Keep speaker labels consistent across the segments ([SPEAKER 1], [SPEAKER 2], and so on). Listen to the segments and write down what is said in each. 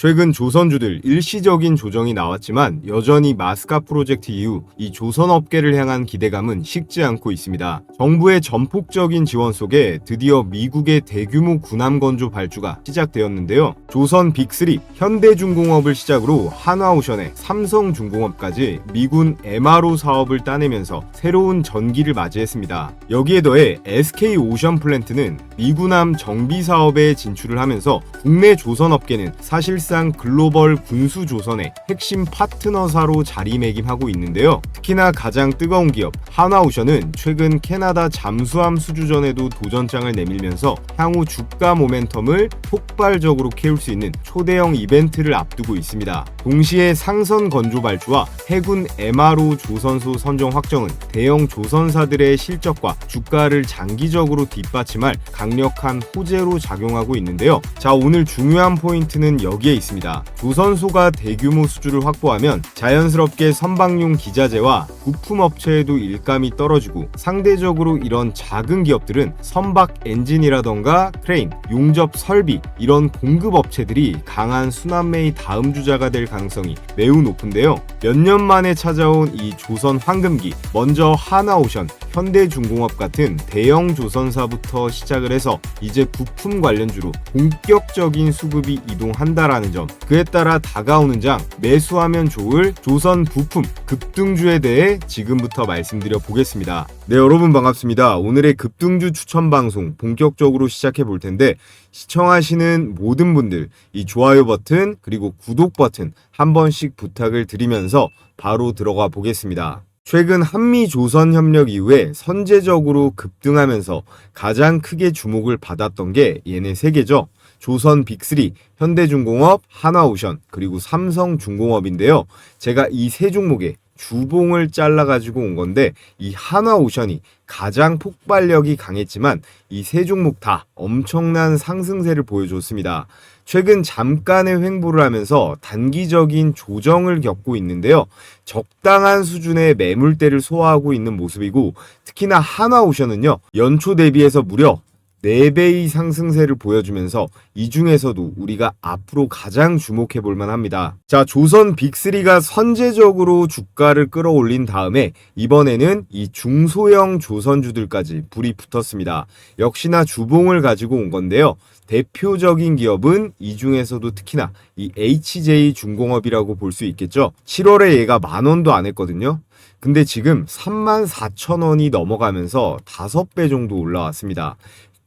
[SPEAKER 1] 최근 조선주들 일시적인 조정이 나왔지만 여전히 마스카 프로젝트 이후 이 조선업계를 향한 기대감은 식지 않고 있습니다. 정부의 전폭적인 지원 속에 드디어 미국의 대규모 군함 건조 발주가 시작되었는데요. 조선 빅3, 현대중공업을 시작으로 한화오션에 삼성중공업까지 미군 MRO 사업을 따내면서 새로운 전기를 맞이했습니다. 여기에 더해 SK오션플랜트는 미군함 정비 사업에 진출을 하면서 국내 조선업계는 사실상 글로벌 군수조선의 핵심 파트너사로 자리매김하고 있는데요. 특히나 가장 뜨거운 기업 한화오션은 최근 캐나다 잠수함 수주전에도 도전장을 내밀면서 향후 주가 모멘텀을 폭발적으로 키울 수 있는 초대형 이벤트를 앞두고 있습니다. 동시에 상선 건조 발주와 해군 MRO 조선소 선정 확정은 대형 조선사들의 실적과 주가를 장기적으로 뒷받침할 강력한 호재로 작용하고 있는데요. 자, 오늘 중요한 포인트는 여기에 있습니다. 조선소가 대규모 수주를 확보하면 자연스럽게 선박용 기자재와 부품업체에도 일감이 떨어지고 상대적으로 이런 작은 기업들은 선박 엔진이라던가 크레인, 용접 설비 이런 공급업체들이 강한 순환매의 다음 주자가 될 가능성이 매우 높은데요. 몇 년 만에 찾아온 이 조선 황금기, 먼저 한화오션, 현대중공업 같은 대형 조선사부터 시작을 해서 이제 부품 관련주로 본격적인 수급이 이동한다라는 점, 그에 따라 다가오는 장, 매수하면 좋을 조선 부품 급등주에 대해 지금부터 말씀드려 보겠습니다. 네, 여러분 반갑습니다. 오늘의 급등주 추천 방송 본격적으로 시작해 볼 텐데, 시청하시는 모든 분들 이 좋아요 버튼 그리고 구독 버튼 한 번씩 부탁을 드리면서 바로 들어가 보겠습니다. 최근 한미조선협력 이후에 선제적으로 급등하면서 가장 크게 주목을 받았던 게 얘네 세 개죠. 조선 빅3, 현대중공업, 한화오션, 그리고 삼성중공업인데요. 제가 이 세 종목에 주봉을 잘라가지고 온 건데, 이 한화오션이 가장 폭발력이 강했지만 이 세 종목 다 엄청난 상승세를 보여줬습니다. 최근 잠깐의 횡보를 하면서 단기적인 조정을 겪고 있는데요. 적당한 수준의 매물대를 소화하고 있는 모습이고, 특히나 한화오션은요, 연초 대비해서 무려 4배의 상승세를 보여주면서 이 중에서도 우리가 앞으로 가장 주목해 볼 만합니다. 자, 조선 빅3가 선제적으로 주가를 끌어올린 다음에 이번에는 이 중소형 조선주들까지 불이 붙었습니다. 역시나 주봉을 가지고 온 건데요. 대표적인 기업은 이 중에서도 특히나 이 HJ중공업이라고 볼 수 있겠죠. 7월에 얘가 10,000원도 안 했거든요. 근데 지금 34,000원이 넘어가면서 5배 정도 올라왔습니다.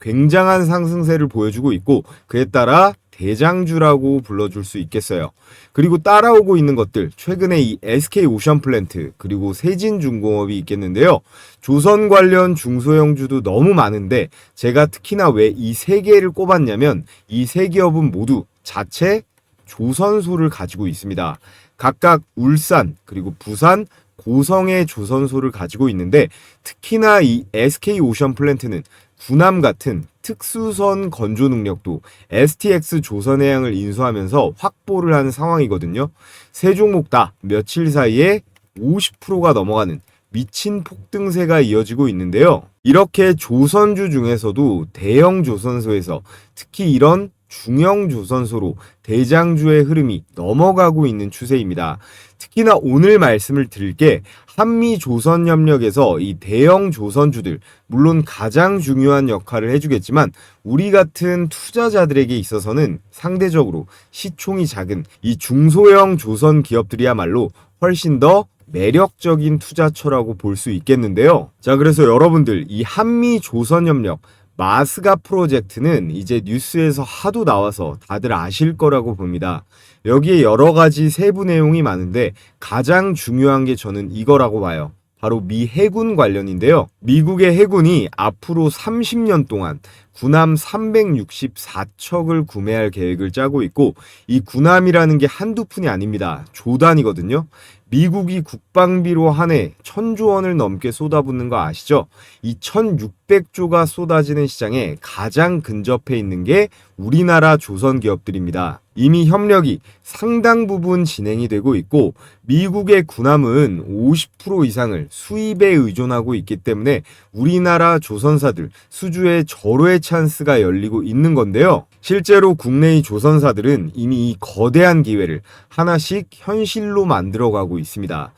[SPEAKER 1] 굉장한 상승세를 보여주고 있고, 그에 따라 대장주라고 불러줄 수 있겠어요. 그리고 따라오고 있는 것들, 최근에 이 SK오션플랜트 그리고 세진중공업이 있겠는데요. 조선 관련 중소형주도 너무 많은데 제가 특히나 왜 이 세 개를 꼽았냐면, 이 세 기업은 모두 자체 조선소를 가지고 있습니다. 각각 울산 그리고 부산, 고성의 조선소를 가지고 있는데, 특히나 이 SK오션플랜트는 군함 같은 특수선 건조 능력도 STX 조선해양을 인수하면서 확보를 한 상황이거든요. 세 종목 다 며칠 사이에 50%가 넘어가는 미친 폭등세가 이어지고 있는데요. 이렇게 조선주 중에서도 대형 조선소에서 특히 이런 중형 조선소로 대장주의 흐름이 넘어가고 있는 추세입니다. 특히나 오늘 말씀을 드릴 게 한미조선협력에서 이 대형 조선주들, 물론 가장 중요한 역할을 해주겠지만 우리 같은 투자자들에게 있어서는 상대적으로 시총이 작은 이 중소형 조선 기업들이야말로 훨씬 더 매력적인 투자처라고 볼 수 있겠는데요. 자, 그래서 여러분들 이 한미조선협력 마스가 프로젝트는 이제 뉴스에서 하도 나와서 다들 아실 거라고 봅니다. 여기에 여러 가지 세부 내용이 많은데 가장 중요한 게 저는 이거라고 봐요. 바로 미 해군 관련인데요. 미국의 해군이 앞으로 30년 동안 군함 364척을 구매할 계획을 짜고 있고, 이 군함이라는 게 한두 푼이 아닙니다. 조단이거든요. 미국이 국방비로 한 해 1,000조 원을 넘게 쏟아붓는 거 아시죠? 이 1,600조가 쏟아지는 시장에 가장 근접해 있는 게 우리나라 조선 기업들입니다. 이미 협력이 상당 부분 진행이 되고 있고 미국의 군함은 50% 이상을 수입에 의존하고 있기 때문에 우리나라 조선사들 수주의 절호의 찬스가 열리고 있는 건데요. 실제로 국내의 조선사들은 이미 이 거대한 기회를 하나씩 현실로 만들어가고 있습니다.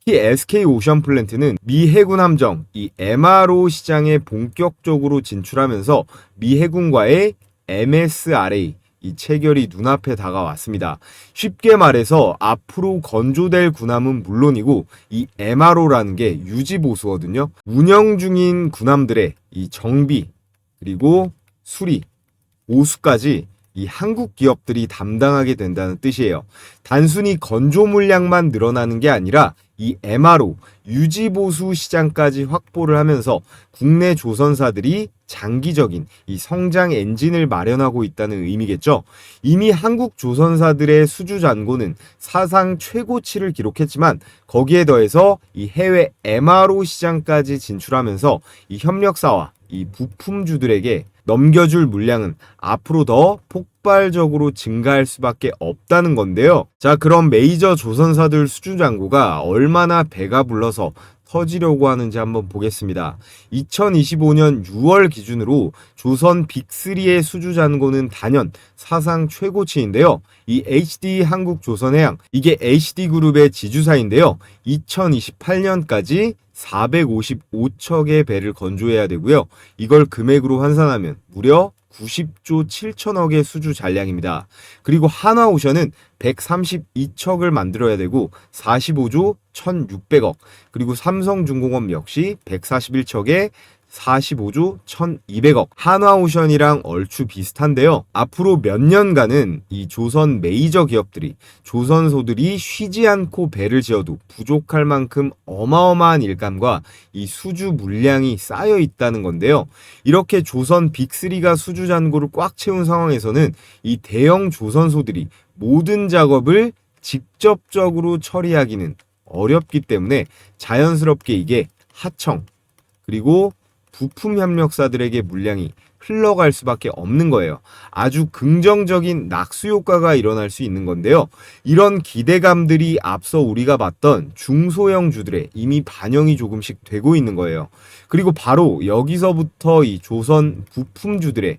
[SPEAKER 1] 특히 SK 오션 플랜트는 미 해군 함정 이 MRO 시장에 본격적으로 진출하면서 미 해군과의 MSRA 이 체결이 눈앞에 다가왔습니다. 쉽게 말해서 앞으로 건조될 군함은 물론이고 이 MRO라는 게 유지보수거든요. 운영 중인 군함들의 이 정비 그리고 수리, 보수까지 이 한국 기업들이 담당하게 된다는 뜻이에요. 단순히 건조 물량만 늘어나는 게 아니라 이 MRO, 유지보수 시장까지 확보를 하면서 국내 조선사들이 장기적인 이 성장 엔진을 마련하고 있다는 의미겠죠. 이미 한국 조선사들의 수주 잔고는 사상 최고치를 기록했지만 거기에 더해서 이 해외 MRO 시장까지 진출하면서 이 협력사와 이 부품주들에게 넘겨줄 물량은 앞으로 더 폭발적으로 증가할 수밖에 없다는 건데요. 자, 그럼 메이저 조선사들 수주 잔고가 얼마나 배가 불러서 터지려고 하는지 한번 보겠습니다. 2025년 6월 기준으로 조선 빅3의 수주 잔고는 단연 사상 최고치인데요. 이 HD 한국조선해양, 이게 HD그룹의 지주사인데요. 2028년까지 455척의 배를 건조해야 되고요. 이걸 금액으로 환산하면 무려 90조 7천억의 수주 잔량입니다. 그리고 한화오션은 132척을 만들어야 되고 45조 1,600억, 그리고 삼성중공업 역시 141척에 45조 1,200억. 한화오션이랑 얼추 비슷한데요. 앞으로 몇 년간은 이 조선 메이저 기업들이 조선소들이 쉬지 않고 배를 지어도 부족할 만큼 어마어마한 일감과 이 수주 물량이 쌓여 있다는 건데요. 이렇게 조선 빅3가 수주 잔고를 꽉 채운 상황에서는 이 대형 조선소들이 모든 작업을 직접적으로 처리하기는 어렵기 때문에 자연스럽게 이게 하청 그리고 부품 협력사들에게 물량이 흘러갈 수밖에 없는 거예요. 아주 긍정적인 낙수 효과가 일어날 수 있는 건데요. 이런 기대감들이 앞서 우리가 봤던 중소형주들에 이미 반영이 조금씩 되고 있는 거예요. 그리고 바로 여기서부터 이 조선 부품주들의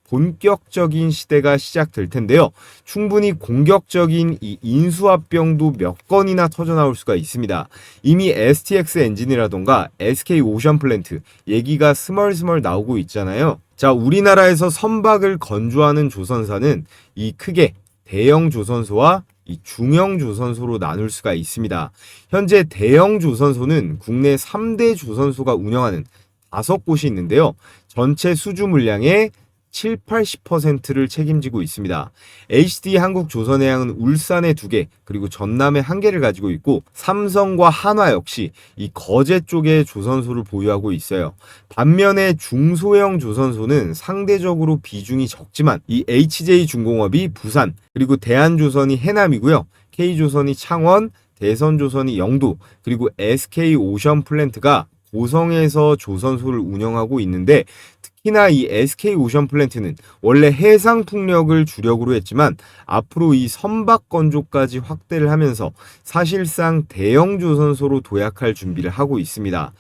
[SPEAKER 1] 본격적인 시대가 시작될 텐데요. 충분히 공격적인 이 인수합병도 몇 건이나 터져나올 수가 있습니다. 이미 STX 엔진이라던가 SK 오션 플랜트 얘기가 스멀스멀 나오고 있잖아요. 자, 우리나라에서 선박을 건조하는 조선사는 이 크게 대형 조선소와 이 중형 조선소로 나눌 수가 있습니다. 현재 대형 조선소는 국내 3대 조선소가 운영하는 5곳이 있는데요. 전체 수주 물량의 7, 80%를 책임지고 있습니다. HD 한국조선해양은 울산에 2개, 그리고 전남에 1개를 가지고 있고 삼성과 한화 역시 이 거제 쪽에 조선소를 보유하고 있어요. 반면에 중소형 조선소는 상대적으로 비중이 적지만 이 HJ중공업이 부산, 그리고 대한조선이 해남이고요. K조선이 창원, 대선조선이 영도, 그리고 SK오션플랜트가 고성에서 조선소를 운영하고 있는데 특히나 이 SK 오션 플랜트는 원래 해상 풍력을 주력으로 했지만 앞으로 이 선박 건조까지 확대를 하면서 사실상 대형 조선소로 도약할 준비를 하고 있습니다.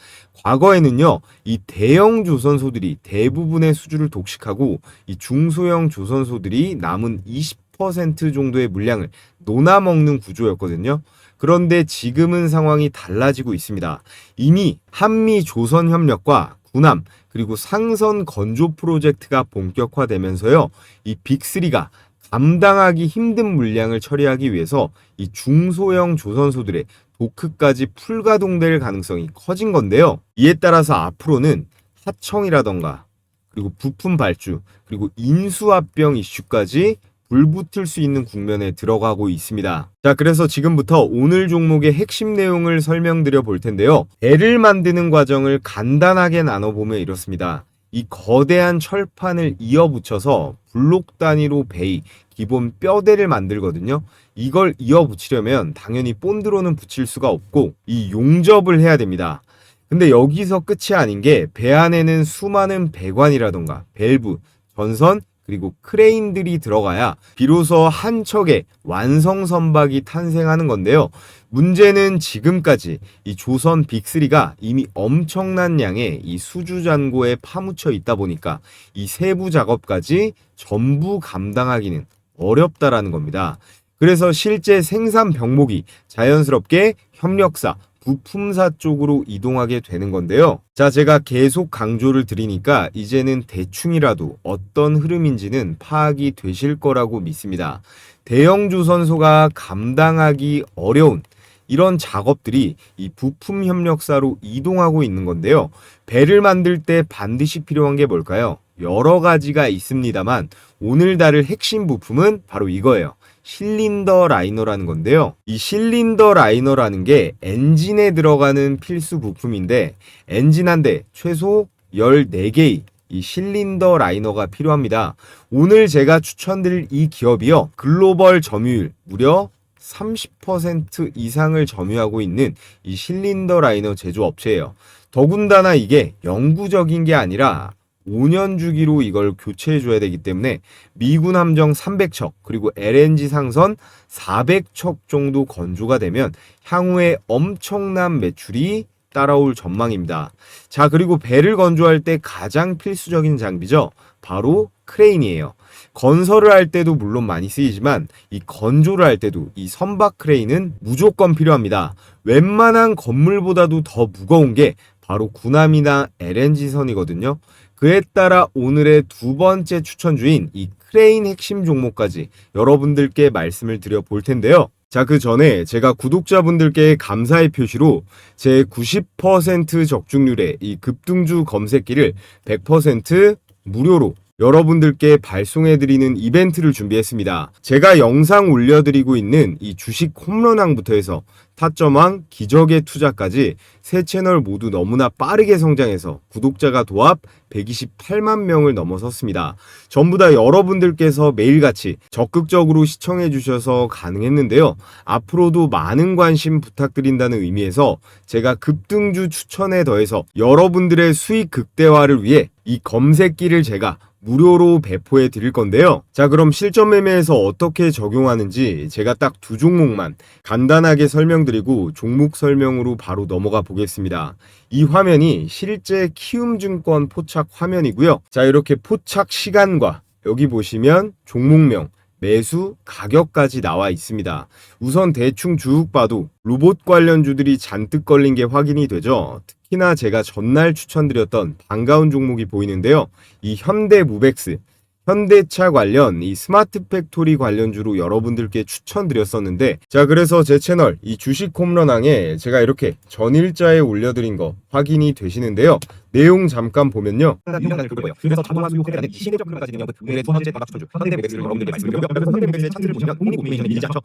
[SPEAKER 1] 과거에는요, 이 대형 조선소들이 대부분의 수주를 독식하고 이 중소형 조선소들이 남은 20% 정도의 물량을 논아먹는 구조였거든요. 그런데 지금은 상황이 달라지고 있습니다. 이미 한미 조선 협력과 군함 그리고 상선 건조 프로젝트가 본격화되면서요. 이 빅3가 감당하기 힘든 물량을 처리하기 위해서 이 중소형 조선소들의 도크까지 풀가동될 가능성이 커진 건데요. 이에 따라서 앞으로는 하청이라던가 그리고 부품 발주 그리고 인수합병 이슈까지 불붙을 수 있는 국면에 들어가고 있습니다. 자, 그래서 지금부터 오늘 종목의 핵심 내용을 설명드려 볼 텐데요. 배를 만드는 과정을 간단하게 나눠보면 이렇습니다. 이 거대한 철판을 이어붙여서 블록 단위로 베이, 기본 뼈대를 만들거든요. 이걸 이어붙이려면 당연히 본드로는 붙일 수가 없고 이 용접을 해야 됩니다. 근데 여기서 끝이 아닌 게 배 안에는 수많은 배관이라던가 밸브, 전선, 그리고 크레인들이 들어가야 비로소 한 척의 완성 선박이 탄생하는 건데요. 문제는 지금까지 이 조선 빅3가 이미 엄청난 양의 이 수주 잔고에 파묻혀 있다 보니까 이 세부 작업까지 전부 감당하기는 어렵다라는 겁니다. 그래서 실제 생산 병목이 자연스럽게 협력사, 부품사 쪽으로 이동하게 되는 건데요. 자, 제가 계속 강조를 드리니까 이제는 대충이라도 어떤 흐름인지는 파악이 되실 거라고 믿습니다. 대형 조선소가 감당하기 어려운 이런 작업들이 이 부품 협력사로 이동하고 있는 건데요. 배를 만들 때 반드시 필요한 게 뭘까요? 여러 가지가 있습니다만 오늘 다룰 핵심 부품은 바로 이거예요. 실린더 라이너라는 건데요. 이 실린더 라이너라는 게 엔진에 들어가는 필수 부품인데 엔진 한 대 최소 14개의 이 실린더 라이너가 필요합니다. 오늘 제가 추천드릴 이 기업이요. 글로벌 점유율 무려 30% 이상을 점유하고 있는 이 실린더 라이너 제조업체예요. 더군다나 이게 영구적인 게 아니라 5년 주기로 이걸 교체해 줘야 되기 때문에 미군 함정 300척 그리고 LNG 상선 400척 정도 건조가 되면 향후에 엄청난 매출이 따라올 전망입니다. 자, 그리고 배를 건조할 때 가장 필수적인 장비죠. 바로 크레인이에요. 건설을 할 때도 물론 많이 쓰이지만 이 건조를 할 때도 이 선박 크레인은 무조건 필요합니다. 웬만한 건물보다도 더 무거운 게 바로 군함이나 LNG선이거든요. 그에 따라 오늘의 두 번째 추천주인 이 크레인 핵심 종목까지 여러분들께 말씀을 드려 볼 텐데요. 자, 그 전에 제가 구독자분들께 감사의 표시로 제 90% 적중률의 이 급등주 검색기를 100% 무료로 여러분들께 발송해드리는 이벤트를 준비했습니다. 제가 영상 올려드리고 있는 이 주식 홈런왕부터 해서 타점왕, 기적의 투자까지 세 채널 모두 너무나 빠르게 성장해서 구독자가 도합 128만 명을 넘어섰습니다. 전부 다 여러분들께서 매일같이 적극적으로 시청해 주셔서 가능했는데요. 앞으로도 많은 관심 부탁드린다는 의미에서 제가 급등주 추천에 더해서 여러분들의 수익 극대화를 위해 이 검색기를 제가 무료로 배포해 드릴 건데요. 자, 그럼 실전 매매에서 어떻게 적용하는지 제가 딱 두 종목만 간단하게 설명드리고 종목 설명으로 바로 넘어가 보겠습니다. 이 화면이 실제 키움증권 포착 화면이고요. 자, 이렇게 포착 시간과 여기 보시면 종목명, 매수, 가격까지 나와 있습니다. 우선 대충 쭉 봐도 로봇 관련주들이 잔뜩 걸린 게 확인이 되죠. 특히나 제가 전날 추천드렸던 반가운 종목이 보이는데요. 이 현대무벡스, 현대차 관련 이 스마트 팩토리 관련주로 여러분들께 추천드렸었는데, 자, 그래서 제 채널 이 주식 홈런왕에 제가 이렇게 전일자에 올려드린 거 확인이 되시는데요. 내용 잠깐 보면요.
[SPEAKER 2] 유명단을 볼 거예요. 그래서 자동화 수요 확대라는 시대적 흐름까지 능력 오늘의 두 번째 단락 추천주 현대무벡스를 여러분들께 말씀드리고요. 현대무벡스의 차트를 보시면 공인고민이 일지 않죠.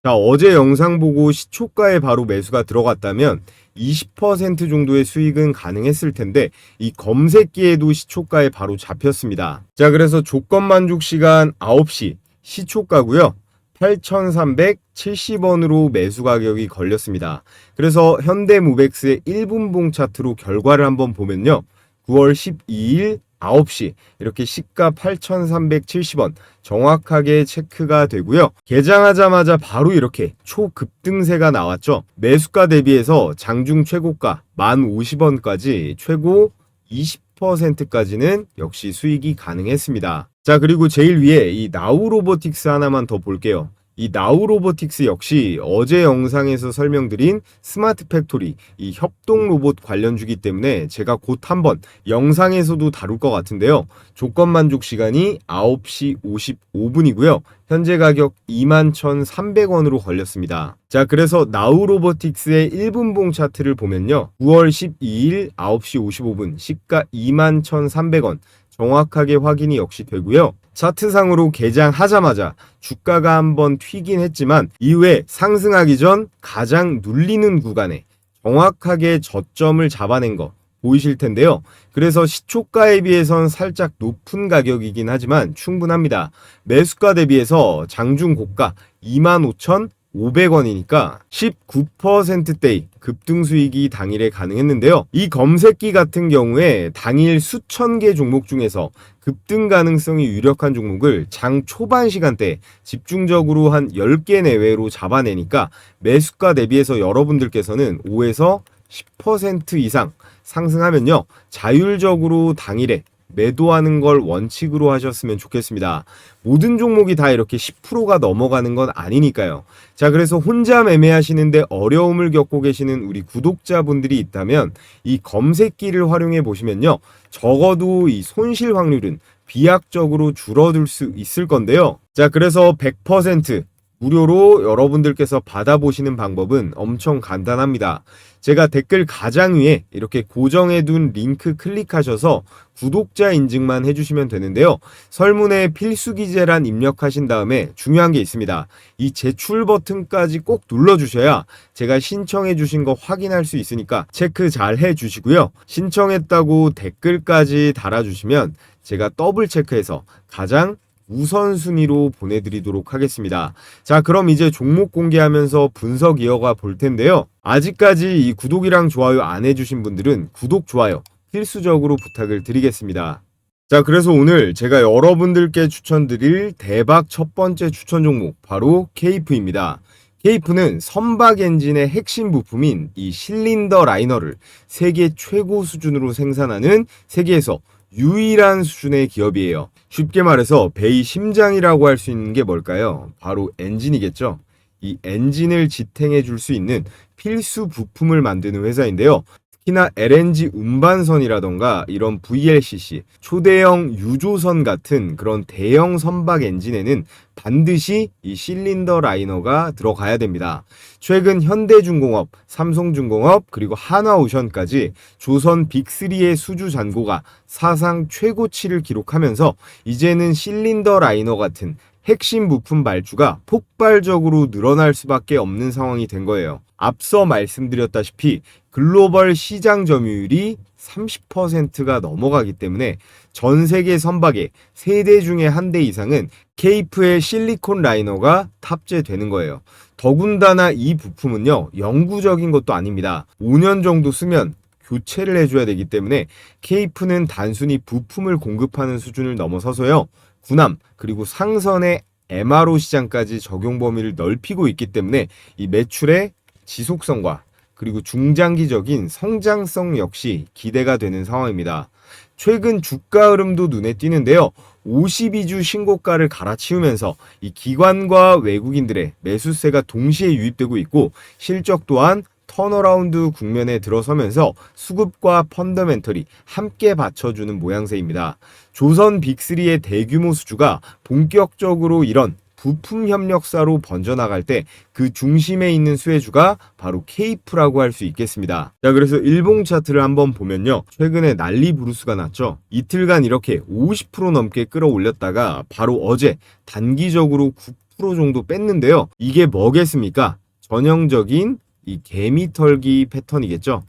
[SPEAKER 1] 자, 어제 영상 보고 시초가에 바로 매수가 들어갔다면 20% 정도의 수익은 가능했을 텐데 이 검색기에도 시초가에 바로 잡혔습니다. 자, 그래서 조건 만족 시간 9시 시초가고요. 8,370원으로 매수 가격이 걸렸습니다. 그래서 현대무벡스의 1분봉 차트로 결과를 한번 보면요. 9월 12일 9시 이렇게 시가 8,370원 정확하게 체크가 되고요. 개장하자마자 바로 이렇게 초급등세가 나왔죠. 매수가 대비해서 장중 최고가 1,050원까지 최고 20%까지는 역시 수익이 가능했습니다. 자, 그리고 제일 위에 이 나우로보틱스 하나만 더 볼게요. 이 나우로보틱스 역시 어제 영상에서 설명드린 스마트 팩토리 이 협동 로봇 관련주기 때문에 제가 곧 한번 영상에서도 다룰 것 같은데요. 조건 만족 시간이 9시 55분이고요. 현재 가격 21,300원으로 걸렸습니다. 자, 그래서 나우로보틱스의 1분봉 차트를 보면요. 9월 12일 9시 55분 시가 21,300원 정확하게 확인이 역시 되고요. 차트상으로 개장하자마자 주가가 한번 튀긴 했지만 이후에 상승하기 전 가장 눌리는 구간에 정확하게 저점을 잡아낸 거 보이실 텐데요. 그래서 시초가에 비해선 살짝 높은 가격이긴 하지만 충분합니다. 매수가 대비해서 장중 고가 25,000 500원이니까 19%대의 급등 수익이 당일에 가능했는데요. 이 검색기 같은 경우에 당일 수천 개 종목 중에서 급등 가능성이 유력한 종목을 장 초반 시간대에 집중적으로 한 10개 내외로 잡아내니까 매수가 대비해서 여러분들께서는 5에서 10% 이상 상승하면요, 자율적으로 당일에 매도하는 걸 원칙으로 하셨으면 좋겠습니다. 모든 종목이 다 이렇게 10%가 넘어가는 건 아니니까요. 자, 그래서 혼자 매매하시는데 어려움을 겪고 계시는 우리 구독자분들이 있다면 이 검색기를 활용해 보시면요, 적어도 이 손실 확률은 비약적으로 줄어들 수 있을 건데요. 자, 그래서 100% 무료로 여러분들께서 받아보시는 방법은 엄청 간단합니다. 제가 댓글 가장 위에 이렇게 고정해둔 링크 클릭하셔서 구독자 인증만 해주시면 되는데요. 설문에 필수 기재란 입력하신 다음에 중요한 게 있습니다. 이 제출 버튼까지 꼭 눌러주셔야 제가 신청해 주신 거 확인할 수 있으니까 체크 잘 해주시고요. 신청했다고 댓글까지 달아주시면 제가 더블 체크해서 가장 우선순위로 보내드리도록 하겠습니다. 자, 그럼 이제 종목 공개하면서 분석 이어가 볼 텐데요. 아직까지 이 구독이랑 좋아요 안 해주신 분들은 구독, 좋아요 필수적으로 부탁을 드리겠습니다. 자, 그래서 오늘 제가 여러분들께 추천드릴 대박 첫 번째 추천 종목 바로 케이프입니다. 케이프는 선박 엔진의 핵심 부품인 이 실린더 라이너를 세계 최고 수준으로 생산하는 세계에서 유일한 수준의 기업이에요. 쉽게 말해서 배의 심장이라고 할 수 있는 게 뭘까요? 바로 엔진이겠죠. 이 엔진을 지탱해 줄 수 있는 필수 부품을 만드는 회사인데요. 특히나 LNG 운반선이라던가 이런 VLCC, 초대형 유조선 같은 그런 대형 선박 엔진에는 반드시 이 실린더 라이너가 들어가야 됩니다. 최근 현대중공업, 삼성중공업, 그리고 한화오션까지 조선 빅3의 수주 잔고가 사상 최고치를 기록하면서 이제는 실린더 라이너 같은 핵심 부품 발주가 폭발적으로 늘어날 수밖에 없는 상황이 된 거예요. 앞서 말씀드렸다시피 글로벌 시장 점유율이 30%가 넘어가기 때문에 전 세계 선박의 3대 중에 1대 이상은 케이프의 실리콘 라이너가 탑재되는 거예요. 더군다나 이 부품은요, 영구적인 것도 아닙니다. 5년 정도 쓰면 교체를 해줘야 되기 때문에 케이프는 단순히 부품을 공급하는 수준을 넘어서서요, 군함 그리고 상선의 MRO 시장까지 적용 범위를 넓히고 있기 때문에 이 매출의 지속성과 그리고 중장기적인 성장성 역시 기대가 되는 상황입니다. 최근 주가 흐름도 눈에 띄는데요. 52주 신고가를 갈아치우면서 이 기관과 외국인들의 매수세가 동시에 유입되고 있고, 실적 또한 턴어라운드 국면에 들어서면서 수급과 펀더멘털이 함께 받쳐주는 모양새입니다. 조선 빅3의 대규모 수주가 본격적으로 이런 부품 협력사로 번져나갈 때 그 중심에 있는 수혜주가 바로 케이프라고 할 수 있겠습니다. 자, 그래서 일봉 차트를 한번 보면요, 최근에 난리 부르스가 났죠. 이틀간 이렇게 50% 넘게 끌어올렸다가 바로 어제 단기적으로 9% 정도 뺐는데요. 이게 뭐겠습니까? 전형적인 이 개미털기 패턴이겠죠.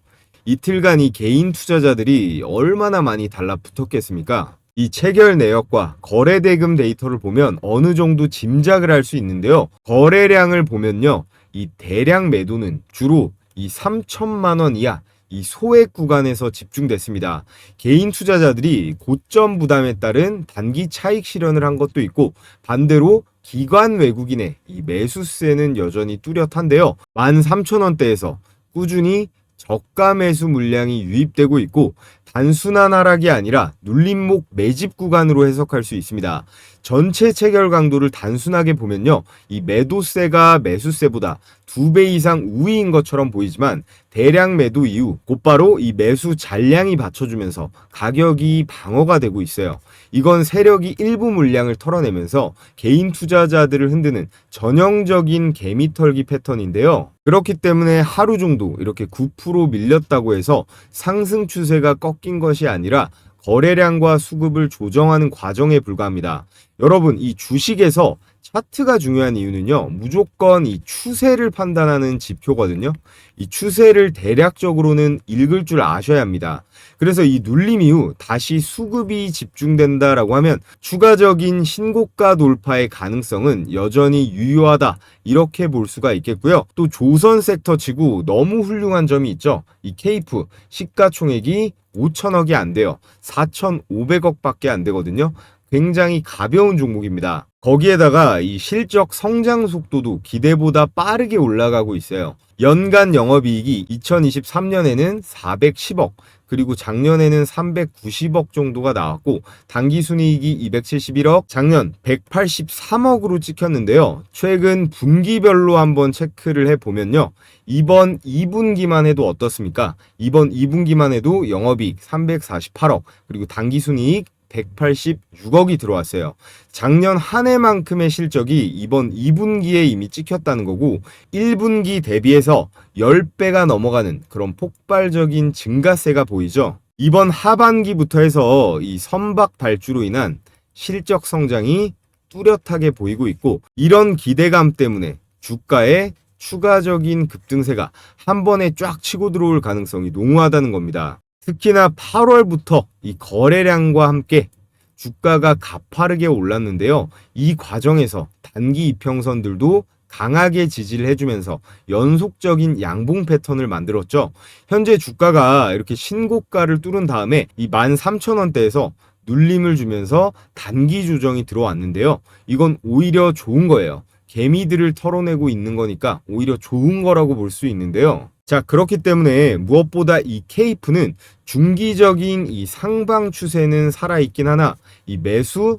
[SPEAKER 1] 이틀간 이 개인 투자자들이 얼마나 많이 달라붙었겠습니까? 이 체결 내역과 거래 대금 데이터를 보면 어느 정도 짐작을 할 수 있는데요. 거래량을 보면요, 이 대량 매도는 주로 이 3천만 원 이하 이 소액 구간에서 집중됐습니다. 개인 투자자들이 고점 부담에 따른 단기 차익 실현을 한 것도 있고, 반대로 기관 외국인의 이 매수세는 여전히 뚜렷한데요. 13,000원대에서 꾸준히 저가 매수 물량이 유입되고 있고, 단순한 하락이 아니라 눌림목 매집 구간으로 해석할 수 있습니다. 전체 체결 강도를 단순하게 보면요, 이 매도세가 매수세보다 2배 이상 우위인 것처럼 보이지만 대량 매도 이후 곧바로 이 매수 잔량이 받쳐주면서 가격이 방어가 되고 있어요. 이건 세력이 일부 물량을 털어내면서 개인 투자자들을 흔드는 전형적인 개미털기 패턴인데요. 그렇기 때문에 하루 정도 이렇게 9% 밀렸다고 해서 상승 추세가 꺾인 것이 아니라 거래량과 수급을 조정하는 과정에 불과합니다. 여러분, 이 주식에서 차트가 중요한 이유는요, 무조건 이 추세를 판단하는 지표거든요. 이 추세를 대략적으로는 읽을 줄 아셔야 합니다. 그래서 이 눌림 이후 다시 수급이 집중된다라고 하면 추가적인 신고가 돌파의 가능성은 여전히 유효하다, 이렇게 볼 수가 있겠고요. 또 조선 섹터 치고 너무 훌륭한 점이 있죠. 이 케이프 시가총액이 5천억이 안 돼요. 4,500억밖에 안 되거든요. 굉장히 가벼운 종목입니다. 거기에다가 이 실적 성장 속도도 기대보다 빠르게 올라가고 있어요. 연간 영업이익이 2023년에는 410억, 그리고 작년에는 390억 정도가 나왔고, 당기순이익이 271억, 작년 183억으로 찍혔는데요. 최근 분기별로 한번 체크를 해보면요, 이번 2분기만 해도 어떻습니까? 이번 2분기만 해도 영업이익 348억, 그리고 당기순이익 186억이 들어왔어요. 작년 한 해만큼의 실적이 이번 2분기에 이미 찍혔다는 거고, 1분기 대비해서 10배가 넘어가는 그런 폭발적인 증가세가 보이죠. 이번 하반기부터 해서 이 선박 발주로 인한 실적 성장이 뚜렷하게 보이고 있고, 이런 기대감 때문에 주가에 추가적인 급등세가 한 번에 쫙 치고 들어올 가능성이 농후하다는 겁니다. 특히나 8월부터 이 거래량과 함께 주가가 가파르게 올랐는데요. 이 과정에서 단기 이평선들도 강하게 지지를 해주면서 연속적인 양봉 패턴을 만들었죠. 현재 주가가 이렇게 신고가를 뚫은 다음에 이 13,000원대에서 눌림을 주면서 단기 조정이 들어왔는데요. 이건 오히려 좋은 거예요. 개미들을 털어내고 있는 거니까 오히려 좋은 거라고 볼 수 있는데요. 자, 그렇기 때문에 무엇보다 이 케이프는 중기적인 이 상방 추세는 살아있긴 하나 이 매수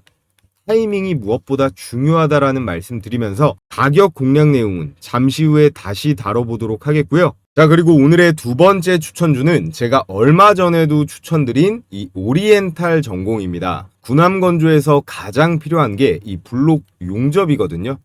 [SPEAKER 1] 타이밍이 무엇보다 중요하다라는 말씀 드리면서 가격 공략 내용은 잠시 후에 다시 다뤄보도록 하겠고요. 자, 그리고 오늘의 두 번째 추천주는 제가 얼마 전에도 추천드린 이 오리엔탈 전공입니다. 군함 건조에서 가장 필요한 게 이 블록 용접이거든요.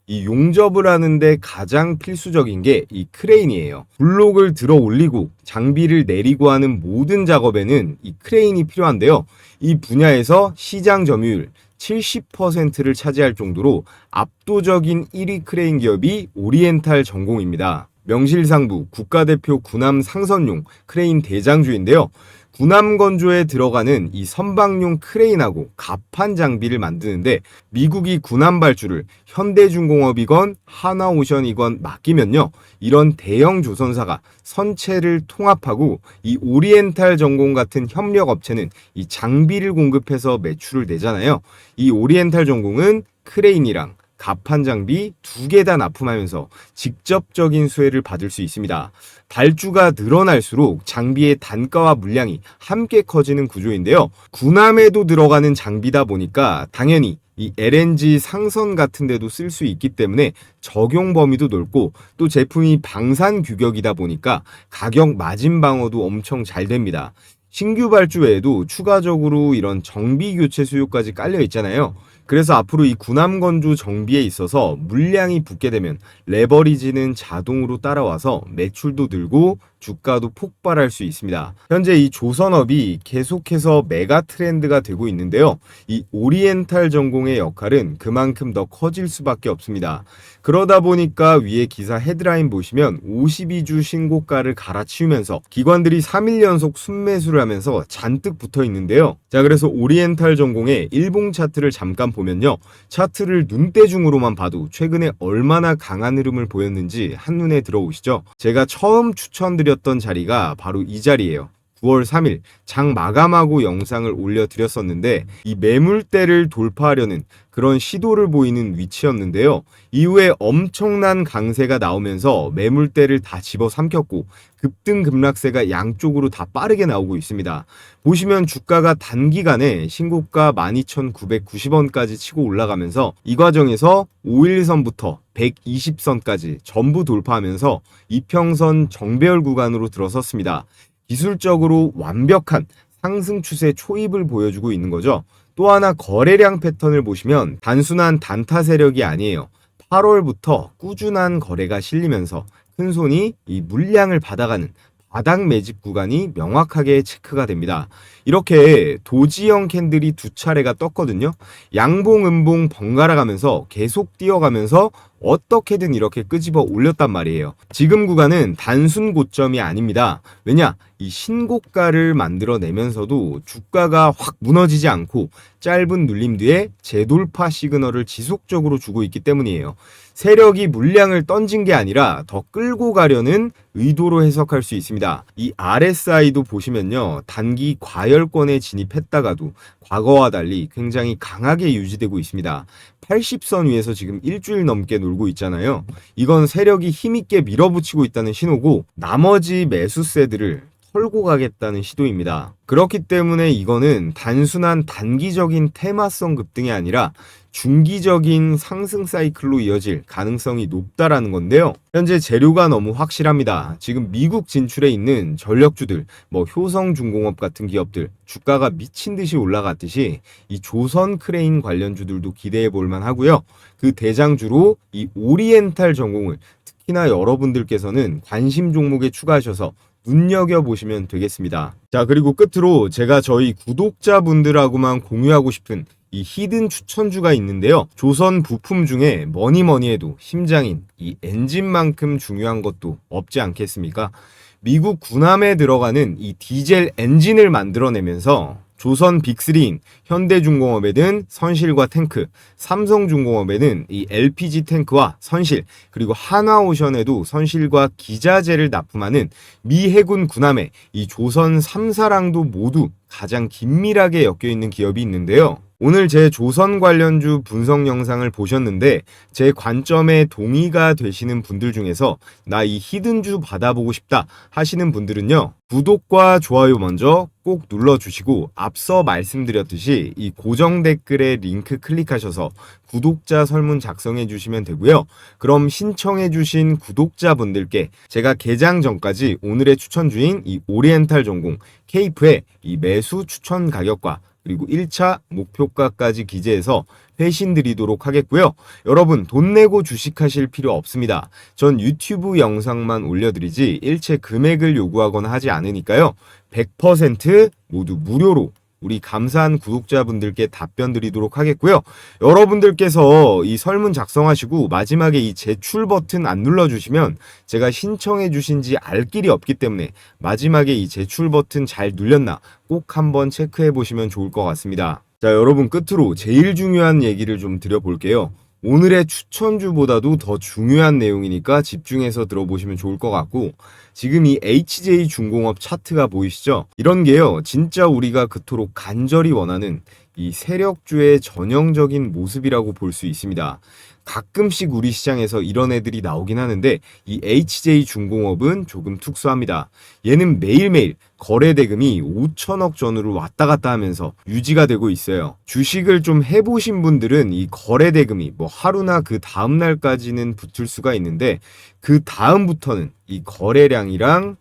[SPEAKER 1] 이 용접을 하는데 가장 필수적인 게 이 크레인이에요. 블록을 들어 올리고 장비를 내리고 하는 모든 작업에는 이 크레인이 필요한데요. 이 분야에서 시장 점유율 70%를 차지할 정도로 압도적인 1위 크레인 기업이 오리엔탈 전공입니다. 명실상부 국가대표 군함 상선용 크레인 대장주인데요. 군함 건조에 들어가는 이 선박용 크레인하고 갑판 장비를 만드는데 미국이 군함 발주를 현대중공업이건 하나오션이건 맡기면요, 이런 대형 조선사가 선체를 통합하고 이 오리엔탈 전공 같은 협력 업체는 이 장비를 공급해서 매출을 내잖아요. 이 오리엔탈 전공은 크레인이랑 갑판 장비 두 개 다 납품하면서 직접적인 수혜를 받을 수 있습니다. 발주가 늘어날수록 장비의 단가와 물량이 함께 커지는 구조인데요. 군함에도 들어가는 장비다 보니까 당연히 이 LNG 상선 같은 데도 쓸 수 있기 때문에 적용 범위도 넓고, 또 제품이 방산 규격이다 보니까 가격 마진 방어도 엄청 잘 됩니다. 신규 발주 외에도 추가적으로 이런 정비 교체 수요까지 깔려 있잖아요. 그래서 앞으로 이 군함 건조 정비에 있어서 물량이 붙게 되면 레버리지는 자동으로 따라와서 매출도 늘고 주가도 폭발할 수 있습니다. 현재 이 조선업이 계속해서 메가 트렌드가 되고 있는데요. 이 오리엔탈 전공의 역할은 그만큼 더 커질 수밖에 없습니다. 그러다 보니까 위에 기사 헤드라인 보시면 52주 신고가를 갈아치우면서 기관들이 3일 연속 순매수를 하면서 잔뜩 붙어 있는데요. 자, 그래서 오리엔탈 전공의 일봉 차트를 잠깐 보면요, 차트를 눈대중으로만 봐도 최근에 얼마나 강한 흐름을 보였는지 한눈에 들어오시죠. 제가 처음 추천드렸던 자리가 바로 이 자리예요. 9월 3일 장 마감하고 영상을 올려드렸었는데 이 매물대를 돌파하려는 그런 시도를 보이는 위치였는데요. 이후에 엄청난 강세가 나오면서 매물대를 다 집어삼켰고 급등 급락세가 양쪽으로 다 빠르게 나오고 있습니다. 보시면 주가가 단기간에 신고가 12,990원까지 치고 올라가면서 이 과정에서 5일선부터 120선까지 전부 돌파하면서 이평선 정배열 구간으로 들어섰습니다. 기술적으로 완벽한 상승 추세 초입을 보여주고 있는 거죠. 또 하나 거래량 패턴을 보시면 단순한 단타 세력이 아니에요. 8월부터 꾸준한 거래가 실리면서 큰손이 이 물량을 받아가는 바닥 매집 구간이 명확하게 체크가 됩니다. 이렇게 도지형 캔들이 두 차례가 떴거든요. 양봉, 음봉 번갈아 가면서 계속 뛰어가면서 어떻게든 이렇게 끄집어 올렸단 말이에요. 지금 구간은 단순 고점이 아닙니다. 왜냐? 이 신고가를 만들어내면서도 주가가 확 무너지지 않고 짧은 눌림 뒤에 재돌파 시그널을 지속적으로 주고 있기 때문이에요. 세력이 물량을 던진 게 아니라 더 끌고 가려는 의도로 해석할 수 있습니다. 이 RSI도 보시면요. 단기 과열권에 진입했다가도 과거와 달리 굉장히 강하게 유지되고 있습니다. 80선 위에서 지금 일주일 넘게 놀고 있잖아요. 이건 세력이 힘있게 밀어붙이고 있다는 신호고 나머지 매수세들을 털고 가겠다는 시도입니다. 그렇기 때문에 이거는 단순한 단기적인 테마성 급등이 아니라 중기적인 상승 사이클로 이어질 가능성이 높다라는 건데요. 현재 재료가 너무 확실합니다. 지금 미국 진출해 있는 전력주들, 효성중공업 같은 기업들 주가가 미친 듯이 올라갔듯이 이 조선 크레인 관련주들도 기대해 볼 만하고요. 그 대장주로 이 오리엔탈 전공을 특히나 여러분들께서는 관심 종목에 추가하셔서 눈여겨보시면 되겠습니다. 자, 그리고 끝으로 제가 저희 구독자분들하고만 공유하고 싶은 이 히든 추천주가 있는데요. 조선 부품 중에 뭐니 해도 심장인 이 엔진만큼 중요한 것도 없지 않겠습니까? 미국 군함에 들어가는 이 디젤 엔진을 만들어내면서 조선 빅3인 현대중공업에는 선실과 탱크, 삼성중공업에는 이 LPG 탱크와 선실, 그리고 한화오션에도 선실과 기자재를 납품하는 미 해군 군함의 이 조선 3사랑도 모두 가장 긴밀하게 엮여있는 기업이 있는데요. 오늘 제 조선 관련주 분석 영상을 보셨는데 제 관점에 동의가 되시는 분들 중에서 나 이 히든주 받아보고 싶다 하시는 분들은요. 구독과 좋아요 먼저 꼭 눌러주시고 앞서 말씀드렸듯이 이 고정 댓글에 링크 클릭하셔서 구독자 설문 작성해 주시면 되고요. 그럼 신청해 주신 구독자분들께 제가 개장 전까지 오늘의 추천주인 이 오리엔탈 전공 케이프의 이 매수 추천 가격과 그리고 1차 목표가까지 기재해서 회신 드리도록 하겠고요. 여러분 돈 내고 주식하실 필요 없습니다. 전 유튜브 영상만 올려드리지 일체 금액을 요구하거나 하지 않으니까요. 100% 모두 무료로 우리 감사한 구독자분들께 답변 드리도록 하겠고요. 여러분들께서 이 설문 작성하시고 마지막에 이 제출 버튼 안 눌러주시면 제가 신청해 주신지 알 길이 없기 때문에 마지막에 이 제출 버튼 잘 눌렸나 꼭 한번 체크해 보시면 좋을 것 같습니다. 자, 여러분 끝으로 제일 중요한 얘기를 좀 드려볼게요. 오늘의 추천주보다도 더 중요한 내용이니까 집중해서 들어보시면 좋을 것 같고 지금 이 HJ중공업 차트가 보이시죠? 이런 게요 진짜 우리가 그토록 간절히 원하는 이 세력주의 전형적인 모습이라고 볼 수 있습니다. 가끔씩 우리 시장에서 이런 애들이 나오긴 하는데 이 HJ중공업은 조금 특수합니다. 얘는 매일매일 거래 대금이 5천억 전후로 왔다 갔다 하면서 유지가 되고 있어요. 주식을 좀 해보신 분들은 이 거래 대금이 하루나 그 다음 날까지는 붙을 수가 있는데 그 다음부터는 이 거래량이랑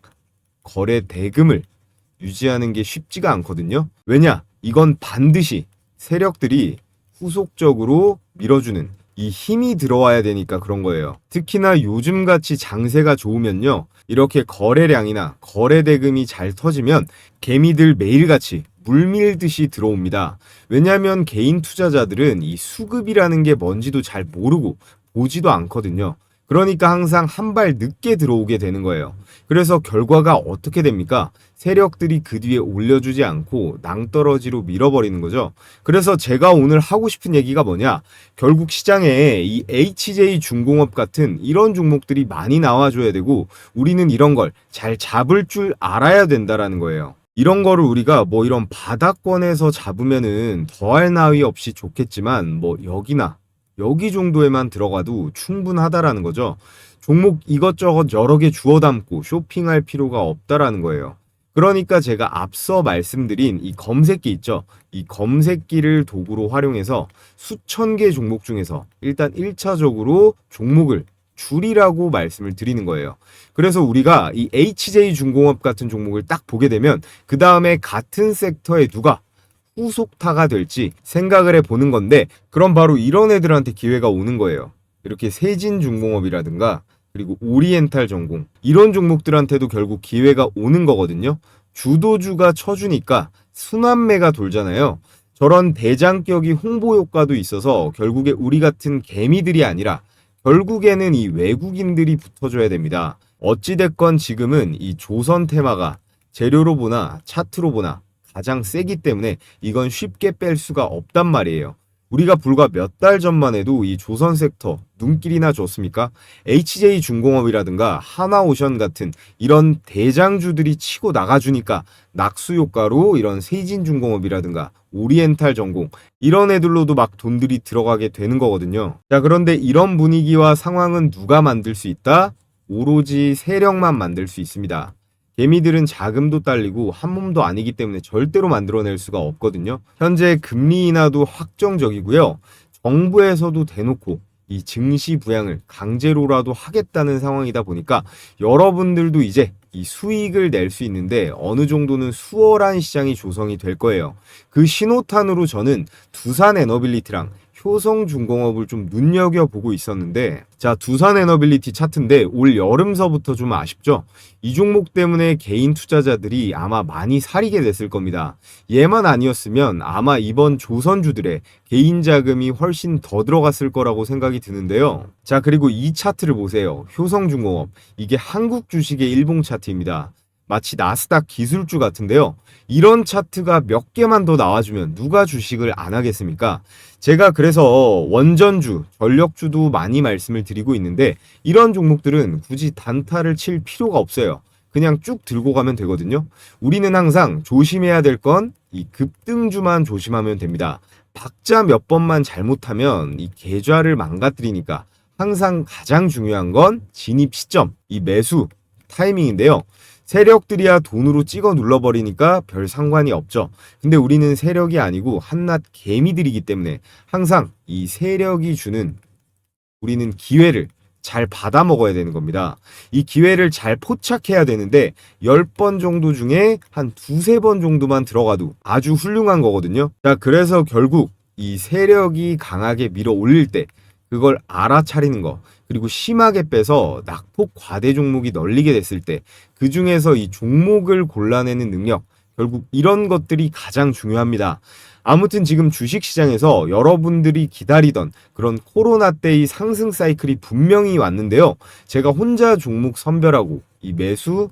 [SPEAKER 1] 거래 대금을 유지하는 게 쉽지가 않거든요. 왜냐? 이건 반드시 세력들이 후속적으로 밀어주는 이 힘이 들어와야 되니까 그런 거예요. 특히나 요즘같이 장세가 좋으면요. 이렇게 거래량이나 거래 대금이 잘 터지면 개미들 매일같이 물밀듯이 들어옵니다. 왜냐하면 개인 투자자들은 이 수급이라는 게 뭔지도 잘 모르고 보지도 않거든요. 그러니까 항상 한 발 늦게 들어오게 되는 거예요. 그래서 결과가 어떻게 됩니까? 세력들이 그 뒤에 올려주지 않고 낭떠러지로 밀어버리는 거죠. 그래서 제가 오늘 하고 싶은 얘기가 뭐냐? 결국 시장에 이 HJ중공업 같은 이런 종목들이 많이 나와줘야 되고 우리는 이런 걸 잘 잡을 줄 알아야 된다라는 거예요. 이런 거를 우리가 이런 바닥권에서 잡으면은 더할 나위 없이 좋겠지만 여기 정도에만 들어가도 충분하다라는 거죠. 종목 이것저것 여러 개 주워 담고 쇼핑할 필요가 없다라는 거예요. 그러니까 제가 앞서 말씀드린 이 검색기 있죠. 이 검색기를 도구로 활용해서 수천 개 종목 중에서 일단 1차적으로 종목을 줄이라고 말씀을 드리는 거예요. 그래서 우리가 이 HJ중공업 같은 종목을 딱 보게 되면 그 다음에 같은 섹터에 누가 후속타가 될지 생각을 해보는 건데 그럼 바로 이런 애들한테 기회가 오는 거예요. 이렇게 세진중공업이라든가 그리고 오리엔탈 전공 이런 종목들한테도 결국 기회가 오는 거거든요. 주도주가 쳐주니까 순환매가 돌잖아요. 저런 대장격이 홍보 효과도 있어서 결국에 우리 같은 개미들이 아니라 결국에는 이 외국인들이 붙어줘야 됩니다. 어찌됐건 지금은 이 조선 테마가 재료로 보나 차트로 보나 가장 세기 때문에 이건 쉽게 뺄 수가 없단 말이에요. 우리가 불과 몇 달 전만 해도 이 조선 섹터 눈길이나 줬습니까? HJ중공업이라든가 하나오션 같은 이런 대장주들이 치고 나가주니까 낙수 효과로 이런 세진중공업이라든가 오리엔탈 전공 이런 애들로도 막 돈들이 들어가게 되는 거거든요. 자, 그런데 이런 분위기와 상황은 누가 만들 수 있다? 오로지 세력만 만들 수 있습니다. 개미들은 자금도 딸리고 한 몸도 아니기 때문에 절대로 만들어낼 수가 없거든요. 현재 금리 인하도 확정적이고요. 정부에서도 대놓고 이 증시 부양을 강제로라도 하겠다는 상황이다 보니까 여러분들도 이제 이 수익을 낼 수 있는데 어느 정도는 수월한 시장이 조성이 될 거예요. 그 신호탄으로 저는 두산에너빌리티랑 효성중공업을 좀 눈여겨보고 있었는데, 자, 두산에너빌리티 차트인데 올 여름서부터 좀 아쉽죠? 이 종목 때문에 개인 투자자들이 아마 많이 사리게 됐을 겁니다. 얘만 아니었으면 아마 이번 조선주들의 개인 자금이 훨씬 더 들어갔을 거라고 생각이 드는데요. 자, 그리고 이 차트를 보세요. 효성중공업. 이게 한국 주식의 일봉 차트입니다. 마치 나스닥 기술주 같은데요. 이런 차트가 몇 개만 더 나와주면 누가 주식을 안 하겠습니까? 제가 그래서 원전주, 전력주도 많이 말씀을 드리고 있는데 이런 종목들은 굳이 단타를 칠 필요가 없어요. 그냥 쭉 들고 가면 되거든요. 우리는 항상 조심해야 될 건 이 급등주만 조심하면 됩니다. 박자 몇 번만 잘못하면 이 계좌를 망가뜨리니까 항상 가장 중요한 건 진입 시점, 이 매수 타이밍인데요. 세력들이야 돈으로 찍어 눌러버리니까 별 상관이 없죠. 근데 우리는 세력이 아니고 한낱 개미들이기 때문에 항상 이 세력이 주는 우리는 기회를 잘 받아 먹어야 되는 겁니다. 이 기회를 잘 포착해야 되는데 10번 정도 중에 한 두세 번 정도만 들어가도 아주 훌륭한 거거든요. 자, 그래서 결국 이 세력이 강하게 밀어 올릴 때 그걸 알아차리는 거, 그리고 심하게 빼서 낙폭 과대 종목이 널리게 됐을 때 그 중에서 이 종목을 골라내는 능력, 결국 이런 것들이 가장 중요합니다. 아무튼 지금 주식시장에서 여러분들이 기다리던 그런 코로나 때의 상승 사이클이 분명히 왔는데요. 제가 혼자 종목 선별하고 이 매수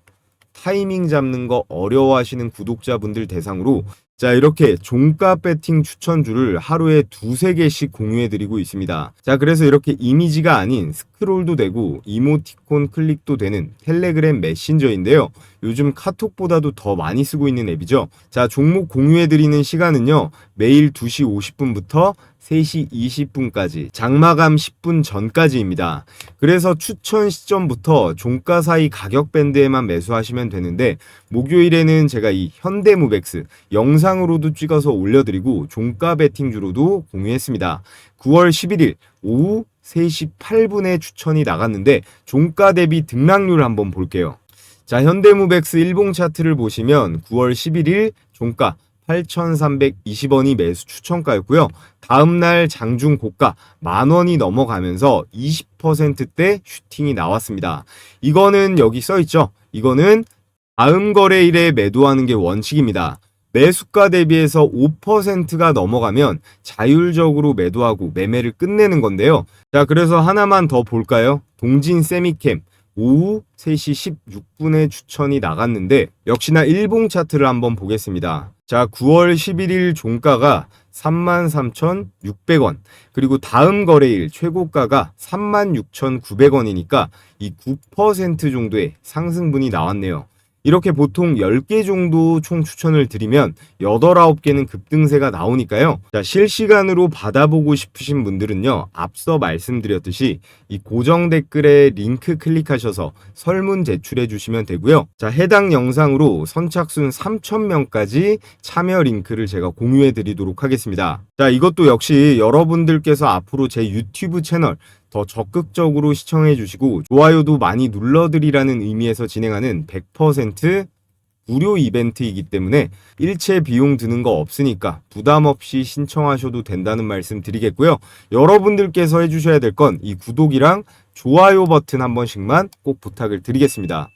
[SPEAKER 1] 타이밍 잡는 거 어려워하시는 구독자분들 대상으로 자, 이렇게 종가 배팅 추천주를 하루에 두세 개씩 공유해드리고 있습니다. 자, 그래서 이렇게 이미지가 아닌 스크롤도 되고 이모티콘 클릭도 되는 텔레그램 메신저인데요. 요즘 카톡보다도 더 많이 쓰고 있는 앱이죠. 자, 종목 공유해드리는 시간은요. 매일 2시 50분부터 3시 20분까지 장마감 10분 전까지입니다. 그래서 추천 시점부터 종가 사이 가격 밴드에만 매수하시면 되는데 목요일에는 제가 이 현대무백스 영상으로도 찍어서 올려드리고 종가 베팅주로도 공유했습니다. 9월 11일 오후 3시 8분에 추천이 나갔는데 종가 대비 등락률 한번 볼게요. 자, 현대무백스 일봉 차트를 보시면 9월 11일 종가 8,320원이 매수 추천가였고요. 다음날 장중 고가 10,000원이 넘어가면서 20%대 슈팅이 나왔습니다. 이거는 여기 써있죠. 이거는 다음 거래일에 매도하는 게 원칙입니다. 매수가 대비해서 5%가 넘어가면 자율적으로 매도하고 매매를 끝내는 건데요. 자, 그래서 하나만 더 볼까요? 동진 세미캠 오후 3시 16분에 추천이 나갔는데 역시나 일봉 차트를 한번 보겠습니다. 자, 9월 11일 종가가 33,600원, 그리고 다음 거래일 최고가가 36,900원이니까 이 9% 정도의 상승분이 나왔네요. 이렇게 보통 10개 정도 총 추천을 드리면 8, 9개는 급등세가 나오니까요. 자, 실시간으로 받아보고 싶으신 분들은요. 앞서 말씀드렸듯이 이 고정 댓글에 링크 클릭하셔서 설문 제출해 주시면 되고요. 자, 해당 영상으로 선착순 3,000명까지 참여 링크를 제가 공유해 드리도록 하겠습니다. 자, 이것도 역시 여러분들께서 앞으로 제 유튜브 채널 더 적극적으로 시청해 주시고 좋아요도 많이 눌러드리라는 의미에서 진행하는 100% 무료 이벤트이기 때문에 일체 비용 드는 거 없으니까 부담 없이 신청하셔도 된다는 말씀 드리겠고요. 여러분들께서 해주셔야 될 건 이 구독이랑 좋아요 버튼 한 번씩만 꼭 부탁을 드리겠습니다.